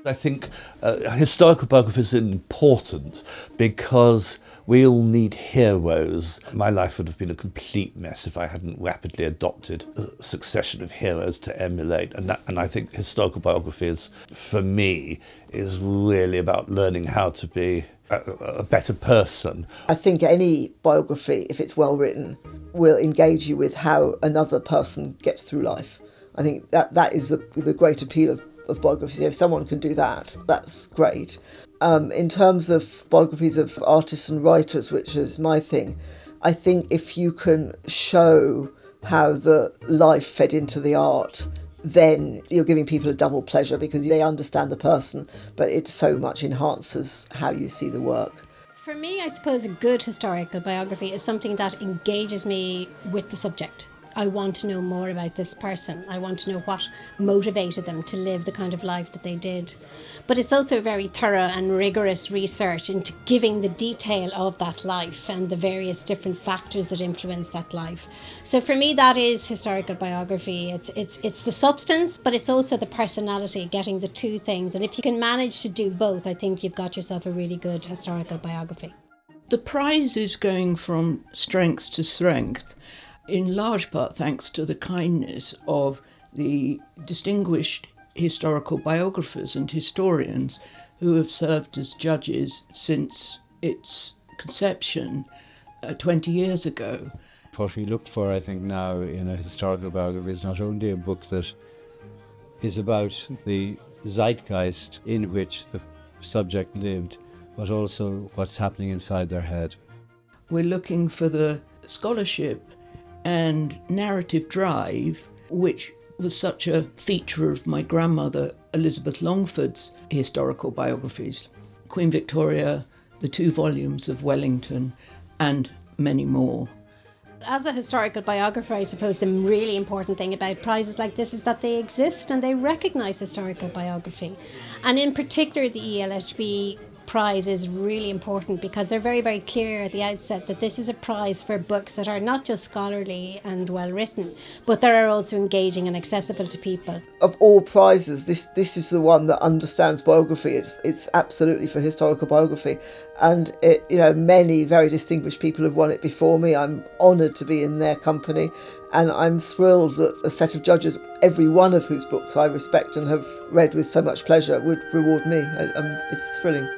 I think historical biography is important because we all need heroes. My life would have been a complete mess if I hadn't rapidly adopted a succession of heroes to emulate. And I think historical biography is, for me, is really about learning how to be a better person. I think any biography, if it's well written, will engage you with how another person gets through life. I think that is the great appeal of biographies. If someone can do that, that's great. In terms of biographies of artists and writers, which is my thing, I think if you can show how the life fed into the art, then you're giving people a double pleasure because they understand the person, but it so much enhances how you see the work. For me, I suppose a good historical biography is something that engages me with the subject. I want to know more about this person. I want to know what motivated them to live the kind of life that they did. But it's also very thorough and rigorous research into giving the detail of that life and the various different factors that influence that life. So for me, that is historical biography. It's the substance, but it's also the personality, getting the two things. And if you can manage to do both, I think you've got yourself a really good historical biography. The prize is going from strength to strength, in large part thanks to the kindness of the distinguished historical biographers and historians who have served as judges since its conception 20 years ago. What we look for, I think, now in a historical biography is not only a book that is about the zeitgeist in which the subject lived, but also what's happening inside their head. We're looking for the scholarship and narrative drive, which was such a feature of my grandmother Elizabeth Longford's historical biographies, Queen Victoria, the 2 volumes of Wellington, and many more. As a historical biographer, I suppose the really important thing about prizes like this is that they exist and they recognise historical biography. And in particular, the ELHB prize is really important because they're very, very clear at the outset that this is a prize for books that are not just scholarly and well written, but that are also engaging and accessible to people. Of all prizes, this is the one that understands biography. It's absolutely for historical biography, and many very distinguished people have won it before me. I'm honoured to be in their company, and I'm thrilled that a set of judges, every one of whose books I respect and have read with so much pleasure, would reward me. It's thrilling.